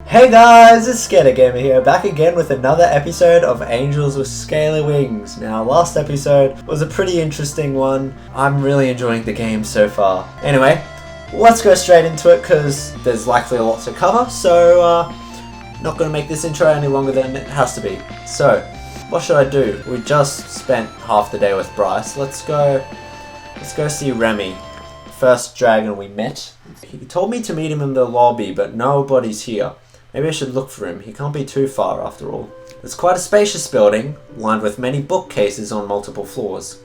Hey guys, it's SKdaGamer here, back again with another episode of Angels with Scaly Wings. Now, last episode was a pretty interesting one. I'm really enjoying the game so far. Anyway, let's go straight into it because there's likely a lot to cover, so not going to make this intro any longer than it has to be. So, what should I do? We just spent half the day with Bryce. Let's go see Remy, first dragon we met. He told me to meet him in the lobby, but nobody's here. Maybe I should look for him. He can't be too far after all. It's quite a spacious building, lined with many bookcases on multiple floors.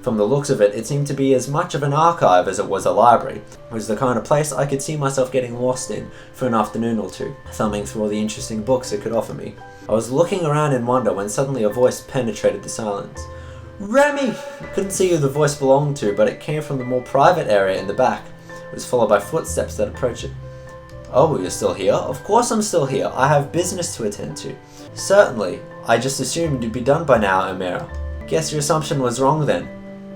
From the looks of it, it seemed to be as much of an archive as it was a library. It was the kind of place I could see myself getting lost in for an afternoon or two, thumbing through all the interesting books it could offer me. I was looking around in wonder when suddenly a voice penetrated the silence. Remy! I couldn't see who the voice belonged to, but it came from the more private area in the back. It was followed by footsteps that approached it. Oh, you're still here? Of course I'm still here. I have business to attend to. Certainly. I just assumed you'd be done by now, Amira. Guess your assumption was wrong then.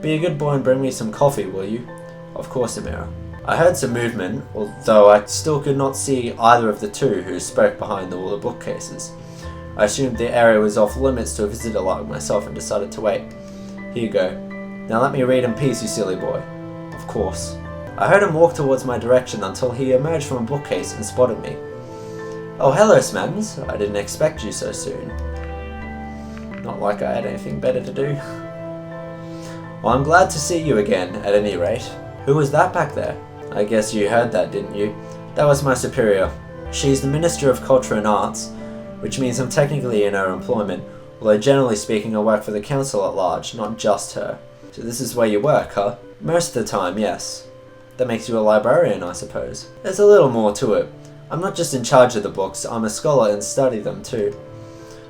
Be a good boy and bring me some coffee, will you? Of course, Amira. I heard some movement, although I still could not see either of the two who spoke behind all the bookcases. I assumed the area was off limits to a visitor like myself and decided to wait. Here you go. Now let me read in peace, you silly boy. Of course. I heard him walk towards my direction until he emerged from a bookcase and spotted me. Oh, hello, Smams. I didn't expect you so soon. Not like I had anything better to do. Well, I'm glad to see you again, at any rate. Who was that back there? I guess you heard that, didn't you? That was my superior. She's the Minister of Culture and Arts, which means I'm technically in her employment, although generally speaking I work for the council at large, not just her. So this is where you work, huh? Most of the time, yes. That makes you a librarian, I suppose. There's a little more to it. I'm not just in charge of the books, I'm a scholar and study them too.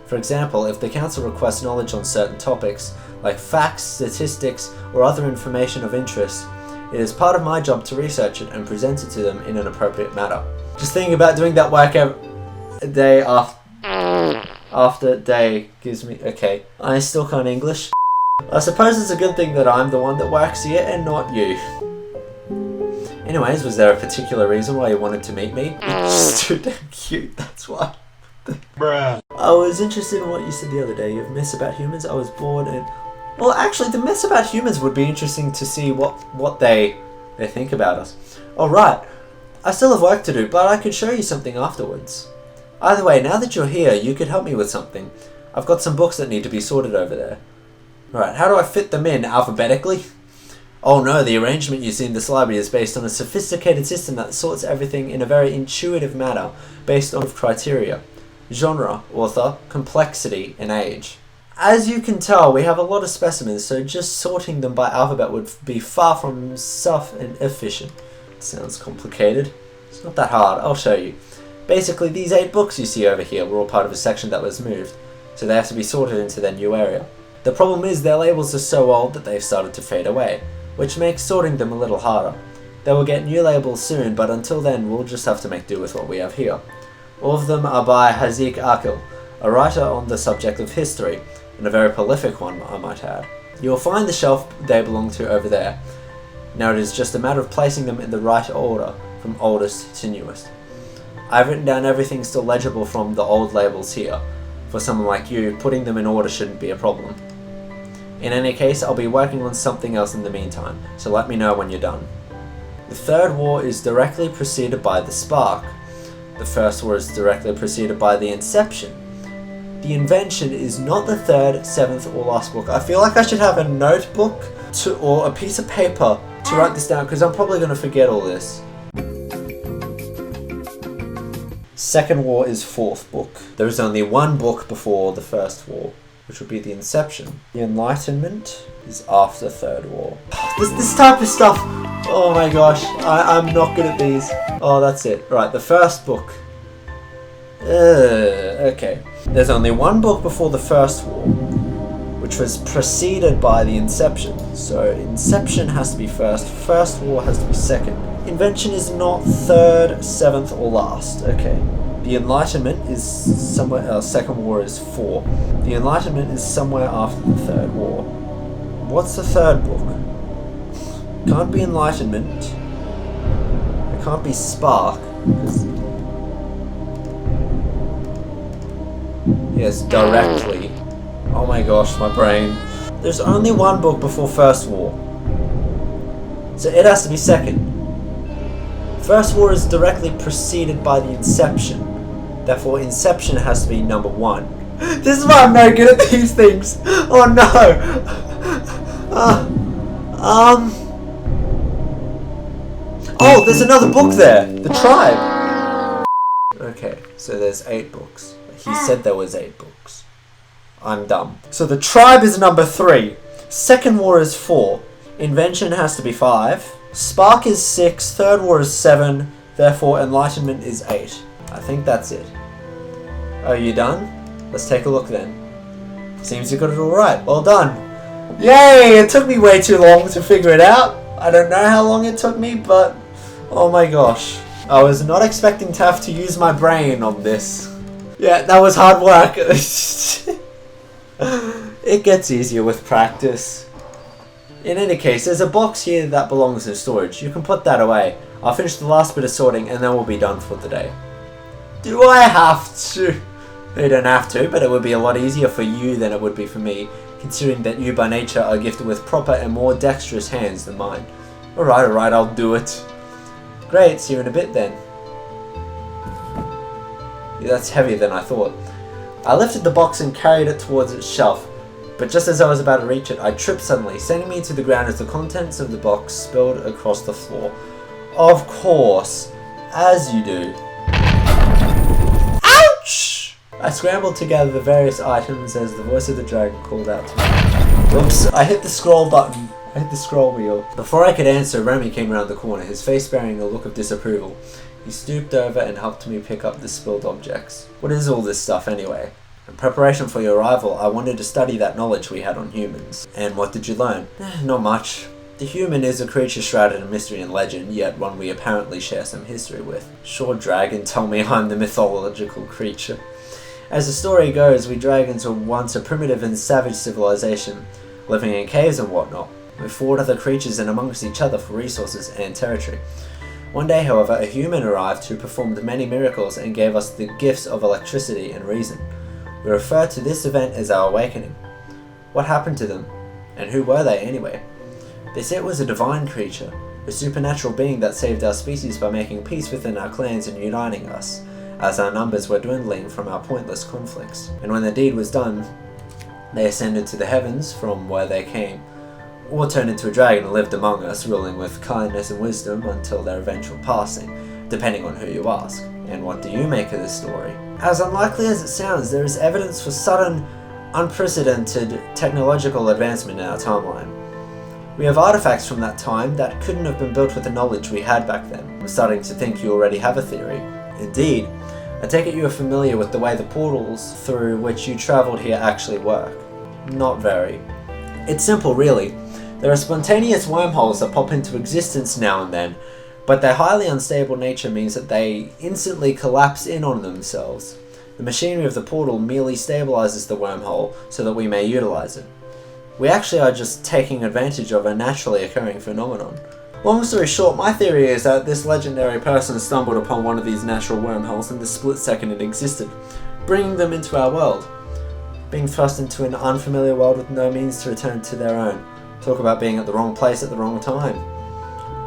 For example, if the council requests knowledge on certain topics, like facts, statistics, or other information of interest, it is part of my job to research it and present it to them in an appropriate manner. Just thinking about doing that work day after day gives me... Okay, I still can't English. I suppose it's a good thing that I'm the one that works here and not you. Anyways, was there a particular reason why you wanted to meet me? You're just too damn cute, that's why. Bruh. I was interested in what you said the other day. You have myths about humans. I was bored and... Well, actually, the myths about humans would be interesting to see what they think about us. Alright, I still have work to do, but I could show you something afterwards. Either way, now that you're here, you could help me with something. I've got some books that need to be sorted over there. Right, how do I fit them in alphabetically? Oh no, the arrangement you see in this library is based on a sophisticated system that sorts everything in a very intuitive manner, based on criteria. Genre, author, complexity, and age. As you can tell, we have a lot of specimens, so just sorting them by alphabet would be far from efficient. Sounds complicated. It's not that hard, I'll show you. Basically, these 8 books you see over here were all part of a section that was moved, so they have to be sorted into their new area. The problem is their labels are so old that they've started to fade away, which makes sorting them a little harder. They will get new labels soon, but until then we'll just have to make do with what we have here. All of them are by Hazik Akil, a writer on the subject of history, and a very prolific one, I might add. You'll find the shelf they belong to over there. Now it is just a matter of placing them in the right order, from oldest to newest. I've written down everything still legible from the old labels here. For someone like you, putting them in order shouldn't be a problem. In any case, I'll be working on something else in the meantime, so let me know when you're done. The Third War is directly preceded by the Spark. The First War is directly preceded by the Inception. The Invention is not the third, 7th, or last book. I feel like I should have a notebook or a piece of paper to write this down, because I'm probably going to forget all this. Second War is 4th book. There is only one book before the First War, which would be the Inception. The Enlightenment is after Third War. This type of stuff, oh my gosh, I'm not good at these. Oh, that's it. Right, the first book. Okay. There's only one book before the First War, which was preceded by the Inception. So Inception has to be first, First War has to be second. Invention is not third, 7th, or last. Okay. The Enlightenment is somewhere else. Second War is 4. The Enlightenment is somewhere after the Third War. What's the third book? Can't be Enlightenment. It can't be Spark. Yes, directly. Oh my gosh, my brain. There's only one book before First War, so it has to be second. First War is directly preceded by the Inception. Therefore, Inception has to be number 1. This is why I'm no good at these things. Oh no. Oh, there's another book there. The Tribe. Okay, so there's 8 books. He said there was 8 books. I'm dumb. So the Tribe is number 3. Second War is 4. Invention has to be 5. Spark is 6. Third War is 7. Therefore, Enlightenment is 8. I think that's it. Are you done? Let's take a look then. Seems you got it all right. Well done. Yay! It took me way too long to figure it out. I don't know how long it took me, but oh my gosh. I was not expecting to have to use my brain on this. Yeah, that was hard work. It gets easier with practice. In any case, there's a box here that belongs in storage. You can put that away. I'll finish the last bit of sorting and then we'll be done for the day. Do I have to? You don't have to, but it would be a lot easier for you than it would be for me, considering that you by nature are gifted with proper and more dexterous hands than mine. Alright, I'll do it. Great, see you in a bit then. Yeah, that's heavier than I thought. I lifted the box and carried it towards its shelf, but just as I was about to reach it, I tripped suddenly, sending me to the ground as the contents of the box spilled across the floor. Of course, as you do. Ouch! I scrambled to gather the various items as the voice of the dragon called out to me. Whoops, I hit the scroll button. I hit the scroll wheel. Before I could answer, Remy came around the corner, his face bearing a look of disapproval. He stooped over and helped me pick up the spilled objects. What is all this stuff anyway? In preparation for your arrival, I wanted to study that knowledge we had on humans. And what did you learn? Not much. The human is a creature shrouded in mystery and legend, yet one we apparently share some history with. Sure, dragon, tell me I'm the mythological creature. As the story goes, we dragons were once a primitive and savage civilization, living in caves and whatnot. We fought other creatures and amongst each other for resources and territory. One day, however, a human arrived who performed many miracles and gave us the gifts of electricity and reason. We refer to this event as our awakening. What happened to them? And who were they anyway? They said it was a divine creature, a supernatural being that saved our species by making peace within our clans and uniting us, as our numbers were dwindling from our pointless conflicts. And when the deed was done, they ascended to the heavens from where they came, or turned into a dragon and lived among us, ruling with kindness and wisdom until their eventual passing, depending on who you ask. And what do you make of this story? As unlikely as it sounds, there is evidence for sudden, unprecedented technological advancement in our timeline. We have artifacts from that time that couldn't have been built with the knowledge we had back then. I'm starting to think you already have a theory. Indeed, I take it you are familiar with the way the portals through which you travelled here actually work. Not very. It's simple, really. There are spontaneous wormholes that pop into existence now and then, but their highly unstable nature means that they instantly collapse in on themselves. The machinery of the portal merely stabilizes the wormhole so that we may utilize it. We actually are just taking advantage of a naturally occurring phenomenon. Long story short, my theory is that this legendary person stumbled upon one of these natural wormholes in the split second it existed, bringing them into our world. Being thrust into an unfamiliar world with no means to return to their own. Talk about being at the wrong place at the wrong time.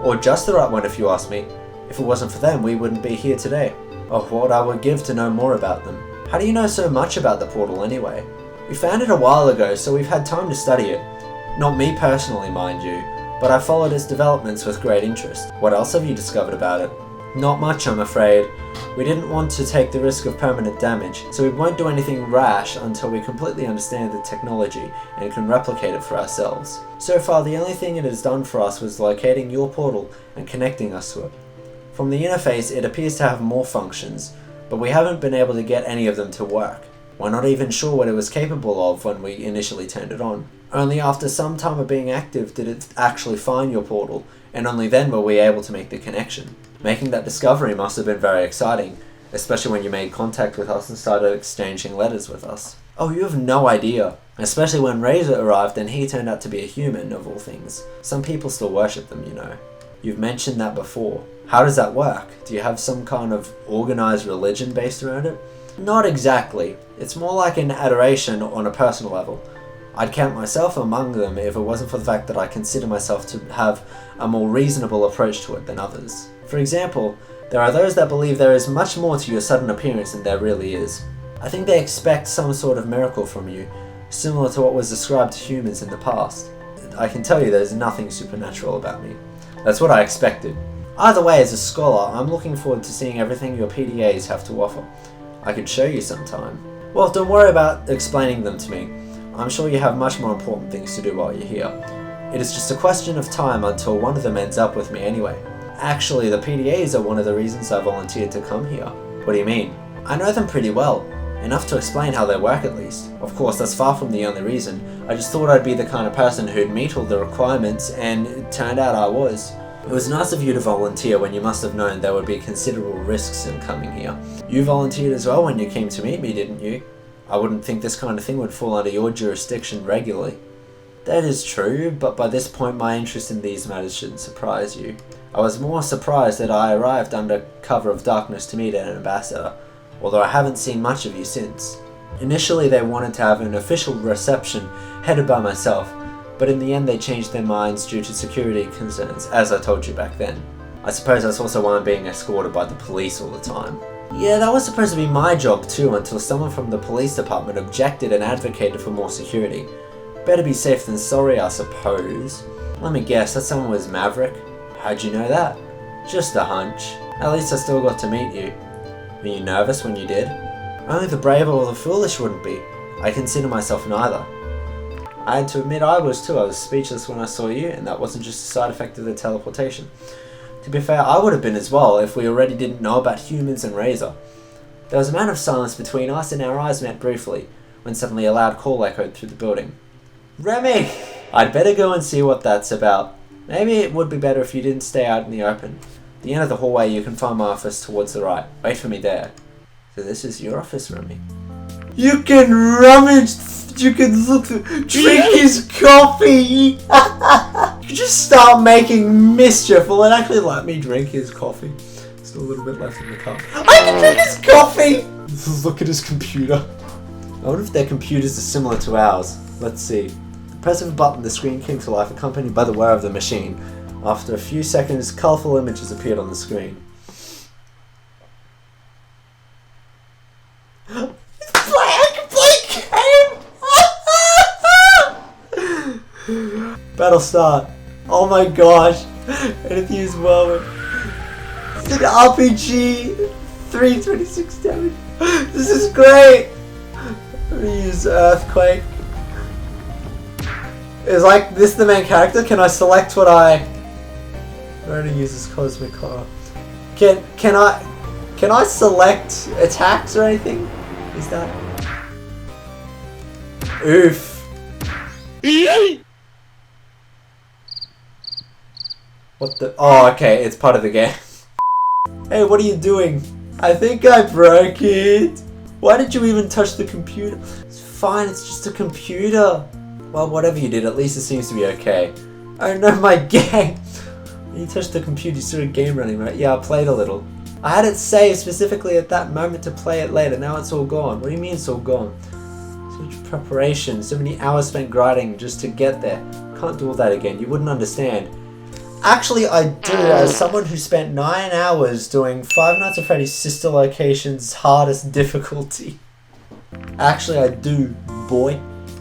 Or just the right one if you ask me. If it wasn't for them, we wouldn't be here today. Oh, what I would give to know more about them. How do you know so much about the portal anyway? We found it a while ago, so we've had time to study it. Not me personally, mind you, but I followed its developments with great interest. What else have you discovered about it? Not much, I'm afraid. We didn't want to take the risk of permanent damage, so we won't do anything rash until we completely understand the technology and can replicate it for ourselves. So far, the only thing it has done for us was locating your portal and connecting us to it. From the interface, it appears to have more functions, but we haven't been able to get any of them to work. We're not even sure what it was capable of when we initially turned it on. Only after some time of being active did it actually find your portal, and only then were we able to make the connection. Making that discovery must have been very exciting, especially when you made contact with us and started exchanging letters with us. Oh, you have no idea. Especially when Razor arrived and he turned out to be a human, of all things. Some people still worship them, you know. You've mentioned that before. How does that work? Do you have some kind of organized religion based around it? Not exactly. It's more like an adoration on a personal level. I'd count myself among them if it wasn't for the fact that I consider myself to have a more reasonable approach to it than others. For example, there are those that believe there is much more to your sudden appearance than there really is. I think they expect some sort of miracle from you, similar to what was described to humans in the past. I can tell you there's nothing supernatural about me. That's what I expected. Either way, as a scholar, I'm looking forward to seeing everything your PDAs have to offer. I could show you sometime. Well, don't worry about explaining them to me. I'm sure you have much more important things to do while you're here. It is just a question of time until one of them ends up with me anyway. Actually, the PDAs are one of the reasons I volunteered to come here. What do you mean? I know them pretty well. Enough to explain how they work at least. Of course, that's far from the only reason. I just thought I'd be the kind of person who'd meet all the requirements, and it turned out I was. It was nice of you to volunteer when you must have known there would be considerable risks in coming here. You volunteered as well when you came to meet me, didn't you? I wouldn't think this kind of thing would fall under your jurisdiction regularly. That is true, but by this point my interest in these matters shouldn't surprise you. I was more surprised that I arrived under cover of darkness to meet an ambassador, although I haven't seen much of you since. Initially they wanted to have an official reception headed by myself, but in the end they changed their minds due to security concerns, as I told you back then. I suppose that's also why I'm being escorted by the police all the time. Yeah, that was supposed to be my job too, until someone from the police department objected and advocated for more security. Better be safe than sorry, I suppose. Let me guess, that someone was Maverick? How'd you know that? Just a hunch. At least I still got to meet you. Were you nervous when you did? Only the brave or the foolish wouldn't be. I consider myself neither. I had to admit I was too. I was speechless when I saw you, and that wasn't just a side effect of the teleportation. To be fair, I would have been as well if we already didn't know about humans and Razor. There was a moment of silence between us, and our eyes met briefly, when suddenly a loud call echoed through the building. Remy! I'd better go and see what that's about. Maybe it would be better if you didn't stay out in the open. At the end of the hallway you can find my office towards the right. Wait for me there. So this is your office, Remy. You can rummage, you can look, drink his coffee! You just start making mischief. Will it actually let me drink his coffee? Still a little bit left in the cup. I can drink his coffee! Look at his computer. I wonder if their computers are similar to ours. Let's see. The press of a button, the screen came to life, accompanied by the whir of the machine. After a few seconds, colourful images appeared on the screen. Battle start. Oh my gosh. Anything is moment. It's an RPG. 326 damage. This is great. Let me use Earthquake. Is like this the main character? Can I select what I only uses Cosmic Horror? Can I select attacks or anything? Is that oof. What the? Oh, okay, it's part of the game. Hey, what are you doing? I think I broke it. Why did you even touch the computer? It's fine, it's just a computer. Well, whatever you did, at least it seems to be okay. Oh no, my game. When you touched the computer, you saw a game running, right? Yeah, I played a little. I had it saved specifically at that moment to play it later. Now it's all gone. What do you mean it's all gone? So much preparation, so many hours spent grinding just to get there. Can't do all that again. You wouldn't understand. Actually, I do, as someone who spent 9 hours doing Five Nights at Freddy's Sister Location's hardest difficulty. Actually, I do, boy.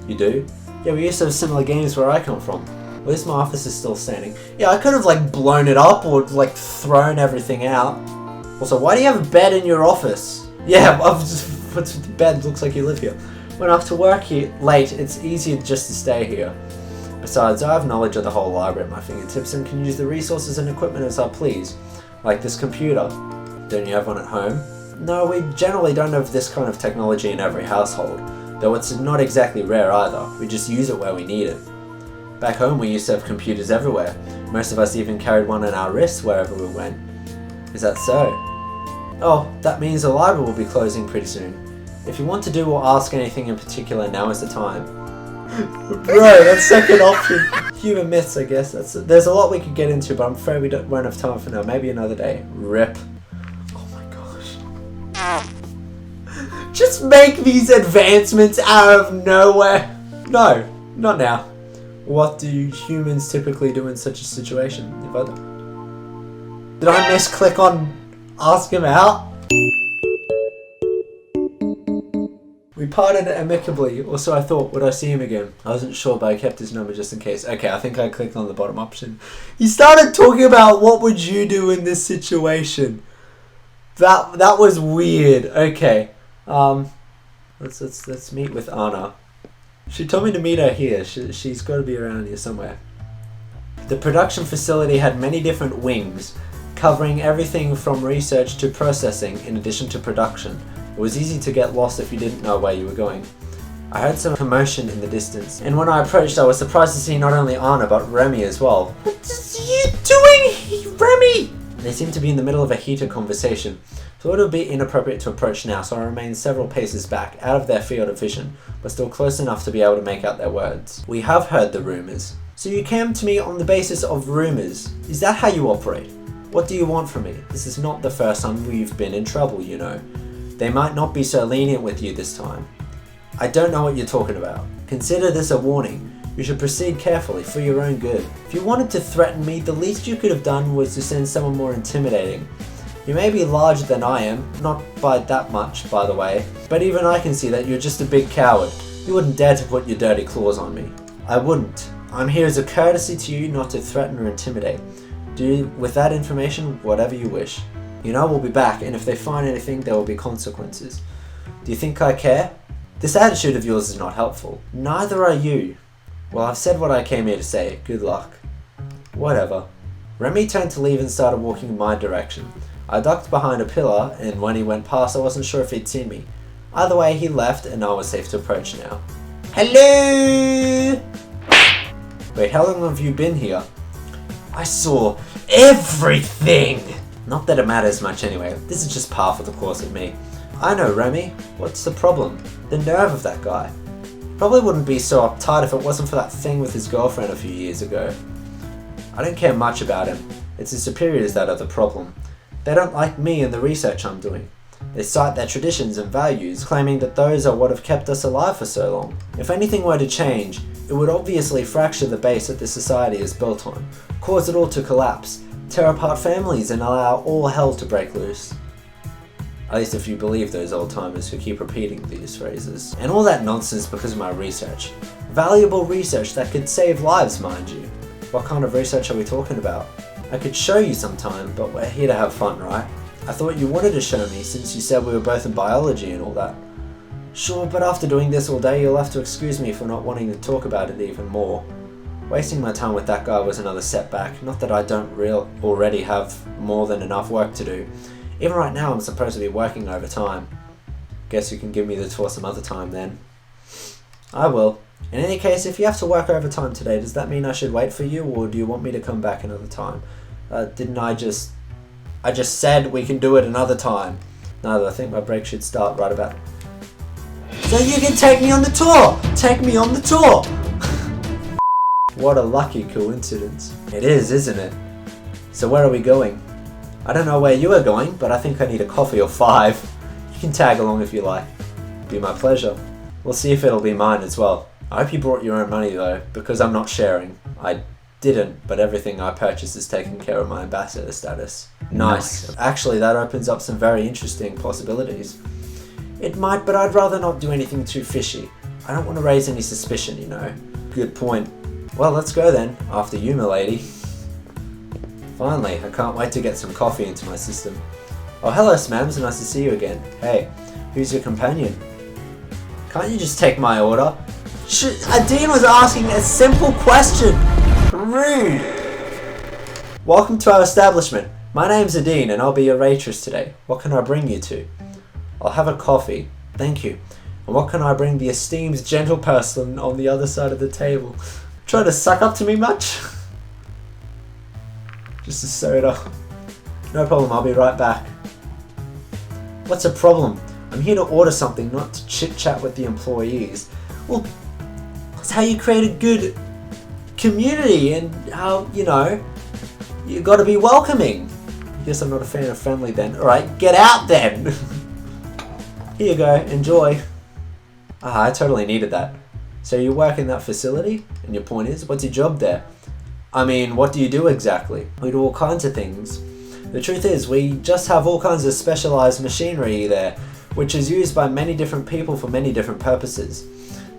You do? Yeah, we used to have similar games where I come from. At least my office is still standing. Yeah, I could have, like, blown it up or, like, thrown everything out. Also, why do you have a bed in your office? Yeah, I've just put the bed, looks like you live here. When I have to work here late, it's easier just to stay here. Besides, I have knowledge of the whole library at my fingertips and can use the resources and equipment as I please. Like this computer. Don't you have one at home? No, we generally don't have this kind of technology in every household, though it's not exactly rare either. We just use it where we need it. Back home we used to have computers everywhere. Most of us even carried one on our wrists wherever we went. Is that so? Oh, that means the library will be closing pretty soon. If you want to do or ask anything in particular, now is the time. Bro, that's second option. Human myths, I guess. There's a lot we could get into, but I'm afraid we won't have time for now. Maybe another day. Rip. Oh my gosh. just make these advancements out of nowhere? No, not now. What do humans typically do in such a situation? Did I misclick on ask him out? We parted amicably, or so I thought. Would I see him again? I wasn't sure, but I kept his number just in case. Okay, I think I clicked on the bottom option. He started talking about what would you do in this situation. That was weird. Okay, let's meet with Anna. She told me to meet her here. She's got to be around here somewhere. The production facility had many different wings, covering everything from research to processing, in addition to production. It was easy to get lost if you didn't know where you were going. I heard some commotion in the distance, and when I approached, I was surprised to see not only Anna, but Remy as well. What are you doing, Remy? They seemed to be in the middle of a heated conversation, so it would be inappropriate to approach now, so I remained several paces back, out of their field of vision, but still close enough to be able to make out their words. We have heard the rumours. So you came to me on the basis of rumours. Is that how you operate? What do you want from me? This is not the first time we've been in trouble, you know. They might not be so lenient with you this time. I don't know what you're talking about. Consider this a warning. You should proceed carefully for your own good. If you wanted to threaten me, the least you could have done was to send someone more intimidating. You may be larger than I am, not by that much, by the way, but even I can see that you're just a big coward. You wouldn't dare to put your dirty claws on me. I wouldn't. I'm here as a courtesy to you, not to threaten or intimidate. Do with that information whatever you wish. You know we'll be back, and if they find anything, there will be consequences. Do you think I care? This attitude of yours is not helpful. Neither are you. Well, I've said what I came here to say. Good luck. Whatever. Remy turned to leave and started walking in my direction. I ducked behind a pillar, and when he went past, I wasn't sure if he'd seen me. Either way, he left, and I was safe to approach now. Hello! Wait, how long have you been here? I saw everything! Not that it matters much anyway, this is just par for the course with me. I know, Remy. What's the problem? The nerve of that guy. Probably wouldn't be so uptight if it wasn't for that thing with his girlfriend a few years ago. I don't care much about him. It's his superiors that are the problem. They don't like me and the research I'm doing. They cite their traditions and values, claiming that those are what have kept us alive for so long. If anything were to change, it would obviously fracture the base that this society is built on, cause it all to collapse, tear apart families and allow all hell to break loose. At least if you believe those old timers who keep repeating these phrases. And all that nonsense because of my research. Valuable research that could save lives, mind you. What kind of research are we talking about? I could show you sometime, but we're here to have fun, right? I thought you wanted to show me since you said we were both in biology and all that. Sure, but after doing this all day, you'll have to excuse me for not wanting to talk about it even more. Wasting my time with that guy was another setback, not that I don't already have more than enough work to do. Even right now I'm supposed to be working overtime. Guess you can give me the tour some other time then. I will. In any case, if you have to work overtime today, does that mean I should wait for you, or do you want me to come back another time? Didn't I just said we can do it another time. No, I think my break should start right about... So you can take me on the tour! Take me on the tour! What a lucky coincidence. It is, isn't it? So where are we going? I don't know where you are going, but I think I need a coffee or 5. You can tag along if you like. Be my pleasure. We'll see if it'll be mine as well. I hope you brought your own money though, because I'm not sharing. I didn't, but everything I purchased is taking care of my ambassador status. Nice. Actually, that opens up some very interesting possibilities. It might, but I'd rather not do anything too fishy. I don't want to raise any suspicion, you know. Good point. Well, let's go then. After you, milady. Finally, I can't wait to get some coffee into my system. Oh, hello, Smams. Nice to see you again. Hey, who's your companion? Can't you just take my order? Adine was asking a simple question. Rude. Welcome to our establishment. My name's Adine and I'll be your waitress today. What can I bring you to? I'll have a coffee. Thank you. And what can I bring the esteemed gentle person on the other side of the table? Trying to suck up to me much? Just a soda. No problem, I'll be right back. What's a problem? I'm here to order something, not to chit-chat with the employees. Well, that's how you create a good community and how, you know, you gotta be welcoming. Guess I'm not a fan of friendly then. Alright, get out then! Here you go, enjoy. Ah, I totally needed that. So you work in that facility? And your point is, what's your job there? I mean, what do you do exactly? We do all kinds of things. The truth is, we just have all kinds of specialized machinery there, which is used by many different people for many different purposes.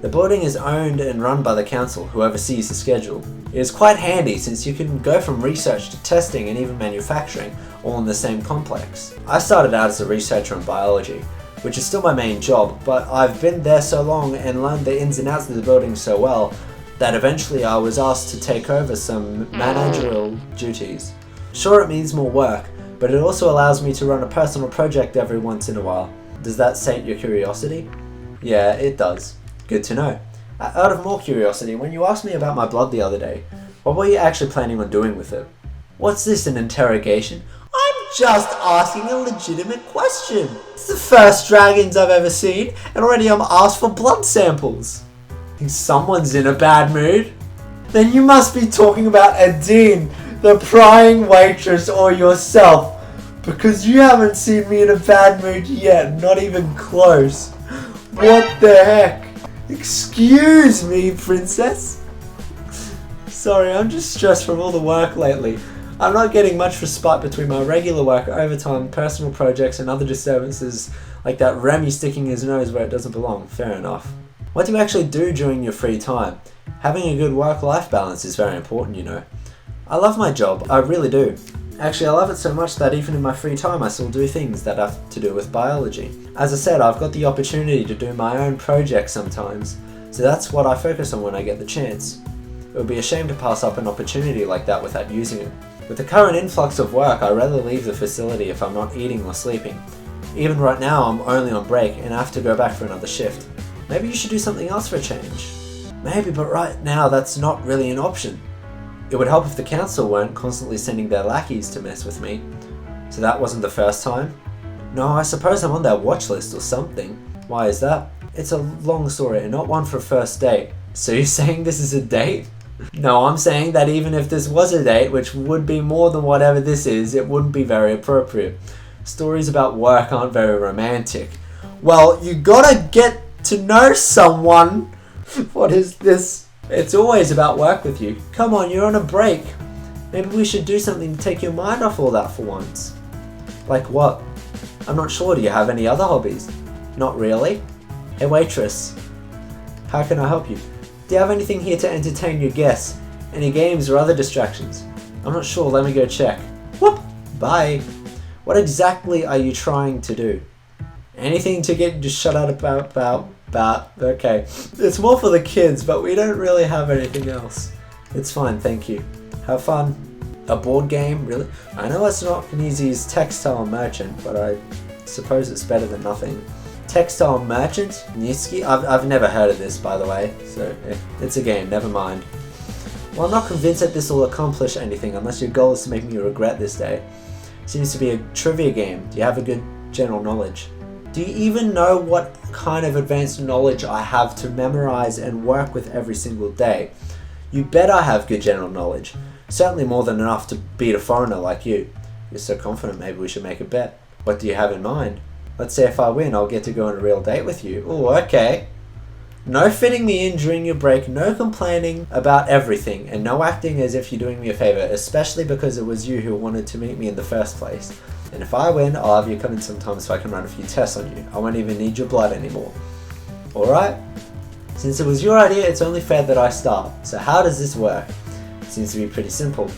The building is owned and run by the council, who oversees the schedule. It is quite handy since you can go from research to testing and even manufacturing, all in the same complex. I started out as a researcher in biology, which is still my main job, but I've been there so long and learned the ins and outs of the building so well that eventually I was asked to take over some managerial duties. Sure, it means more work, but it also allows me to run a personal project every once in a while. Does that sate your curiosity? Yeah, it does. Good to know. Out of more curiosity, when you asked me about my blood the other day, what were you actually planning on doing with it? What's this, an interrogation? I'm just asking a legitimate question. It's the first dragons I've ever seen, and already I'm asked for blood samples. Think someone's in a bad mood? Then you must be talking about Adine, the prying waitress, or yourself, because you haven't seen me in a bad mood yet, not even close. What the heck? Excuse me, princess? Sorry, I'm just stressed from all the work lately. I'm not getting much respite between my regular work, overtime, personal projects, and other disturbances like that Remy sticking his nose where it doesn't belong. Fair enough. What do you actually do during your free time? Having a good work-life balance is very important, you know. I love my job, I really do. Actually, I love it so much that even in my free time I still do things that have to do with biology. As I said, I've got the opportunity to do my own projects sometimes, so that's what I focus on when I get the chance. It would be a shame to pass up an opportunity like that without using it. With the current influx of work, I'd rather leave the facility if I'm not eating or sleeping. Even right now, I'm only on break and I have to go back for another shift. Maybe you should do something else for a change. Maybe, but right now that's not really an option. It would help if the council weren't constantly sending their lackeys to mess with me. So that wasn't the first time? No, I suppose I'm on their watch list or something. Why is that? It's a long story and not one for a first date. So you're saying this is a date? No, I'm saying that even if this was a date, which would be more than whatever this is, it wouldn't be very appropriate. Stories about work aren't very romantic. Well, you gotta get to know someone. What is this? It's always about work with you. Come on, you're on a break. Maybe we should do something to take your mind off all that for once. Like what? I'm not sure, do you have any other hobbies? Not really. Hey waitress, how can I help you? Do you have anything here to entertain your guests? Any games or other distractions? I'm not sure, let me go check. Whoop! Bye! What exactly are you trying to do? Anything to get just shut out about, okay. It's more for the kids, but we don't really have anything else. It's fine, thank you. Have fun. A board game, really? I know it's not as easy as Textile Merchant, but I suppose it's better than nothing. Textile Merchant? Niski? I've never heard of this, by the way, so it's a game, never mind. Well, I'm not convinced that this will accomplish anything unless your goal is to make me regret this day. Seems to be a trivia game. Do you have a good general knowledge? Do you even know what kind of advanced knowledge I have to memorize and work with every single day? You bet I have good general knowledge. Certainly more than enough to beat a foreigner like you. You're so confident, maybe we should make a bet. What do you have in mind? Let's say if I win, I'll get to go on a real date with you. Oh, okay. No fitting me in during your break, no complaining about everything, and no acting as if you're doing me a favor, especially because it was you who wanted to meet me in the first place. And if I win, I'll have you come in sometime so I can run a few tests on you. I won't even need your blood anymore. Alright? Since it was your idea, it's only fair that I start. So how does this work? It seems to be pretty simple.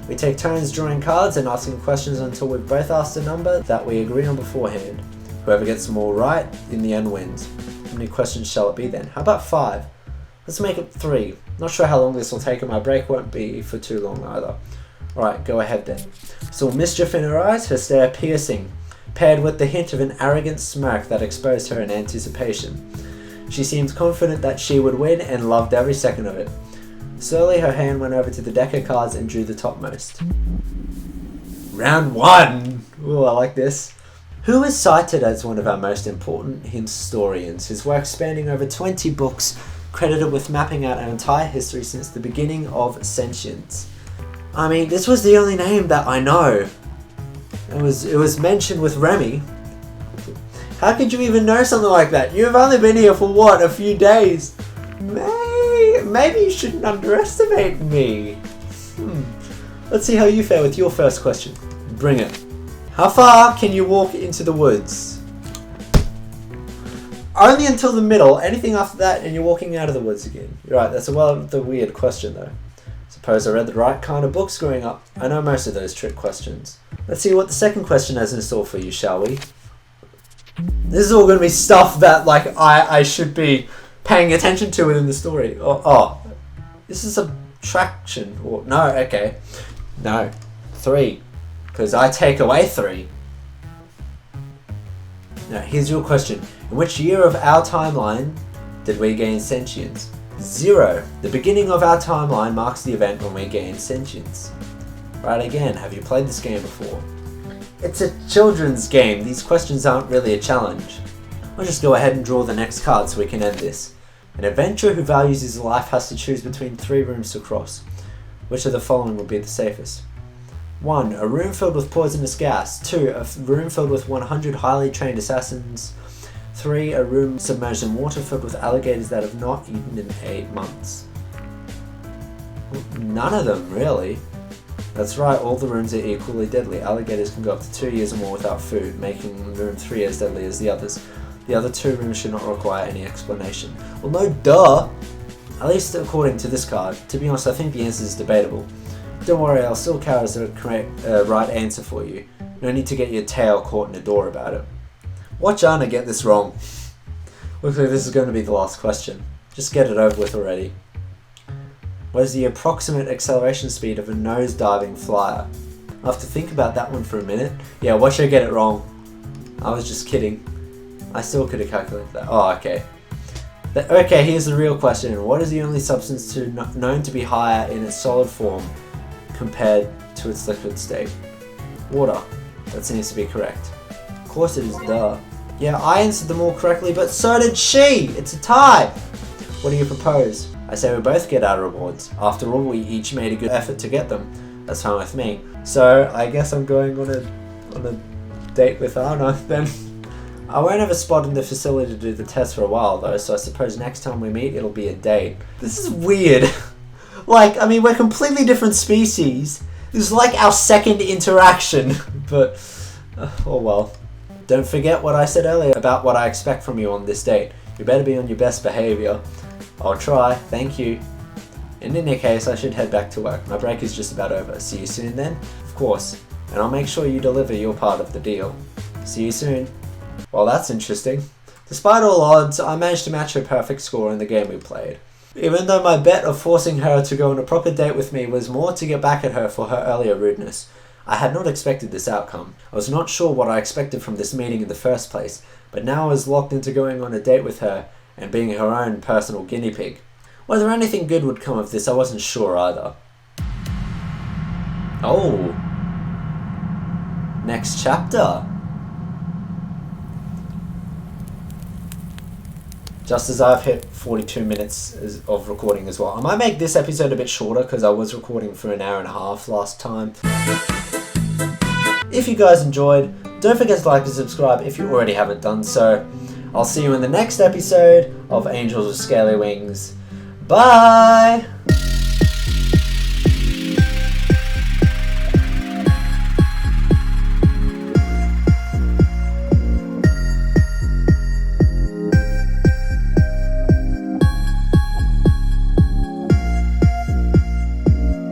We take turns drawing cards and asking questions until we've both asked a number that we agree on beforehand. Whoever gets them all right, in the end wins. How many questions shall it be then? How about 5? Let's make it 3. Not sure how long this will take and my break won't be for too long either. Alright, go ahead then. Saw mischief in her eyes, her stare piercing, paired with the hint of an arrogant smirk that exposed her in anticipation. She seemed confident that she would win and loved every second of it. Slowly her hand went over to the deck of cards and drew the topmost. Round 1! Ooh, I like this. Who is cited as one of our most important historians, his work spanning over 20 books, credited with mapping out our entire history since the beginning of sentience. I mean, this was the only name that I know. It was mentioned with Remy. How could you even know something like that? You've only been here for what, a few days? Maybe you shouldn't underestimate me. Let's see how you fare with your first question. Bring it. How far can you walk into the woods? Only until the middle. Anything after that and you're walking out of the woods again. You're right, that's a weird question though. Suppose I read the right kind of books growing up. I know most of those trick questions. Let's see what the second question has in store for you, shall we? This is all going to be stuff that like I should be paying attention to within the story. Oh, this is subtraction. No, okay. No. 3. Because I take away 3. Now, here's your question. In which year of our timeline did we gain sentience? 0. The beginning of our timeline marks the event when we gain sentience. Right again, have you played this game before? It's a children's game. These questions aren't really a challenge. I'll just go ahead and draw the next card so we can end this. An adventurer who values his life has to choose between 3 rooms to cross. Which of the following would be the safest? 1. A room filled with poisonous gas. 2. A room filled with 100 highly trained assassins. 3. A room submerged in water filled with alligators that have not eaten in 8 months. None of them, really. That's right, all the rooms are equally deadly. Alligators can go up to 2 years or more without food, making room 3 as deadly as the others. The other 2 rooms should not require any explanation. Well, no duh! At least according to this card. To be honest, I think the answer is debatable. Don't worry, I'll still count as the correct right answer for you. No need to get your tail caught in a door about it. Watch Anna get this wrong. Looks like this is going to be the last question. Just get it over with already. What is the approximate acceleration speed of a nose-diving flyer? I'll have to think about that one for a minute. Yeah, watch her get it wrong. I was just kidding. I still could have calculated that. Oh, okay. Okay, here's the real question. What is the only substance known to be higher in its solid form compared to its liquid state? Water. That seems to be correct. Of course it is, duh. Yeah, I answered them all correctly, but so did she! It's a tie! What do you propose? I say we both get our rewards. After all, we each made a good effort to get them. That's fine with me. So, I guess I'm going on a date with Anna then. I won't have a spot in the facility to do the test for a while though, so I suppose next time we meet it'll be a date. This is weird. Like, I mean, we're completely different species. This is like our second interaction, but oh well. Don't forget what I said earlier about what I expect from you on this date. You better be on your best behavior. I'll try, thank you. In any case, I should head back to work. My break is just about over. See you soon then? Of course. And I'll make sure you deliver your part of the deal. See you soon. Well, that's interesting. Despite all odds, I managed to match her perfect score in the game we played. Even though my bet of forcing her to go on a proper date with me was more to get back at her for her earlier rudeness. I had not expected this outcome. I was not sure what I expected from this meeting in the first place, but now I was locked into going on a date with her and being her own personal guinea pig. Whether anything good would come of this, I wasn't sure either. Oh. Next chapter. Just as I've hit 42 minutes of recording as well. I might make this episode a bit shorter because I was recording for an hour and a half last time. If you guys enjoyed, don't forget to like and subscribe if you already haven't done so. I'll see you in the next episode of Angels with Scaly Wings. Bye!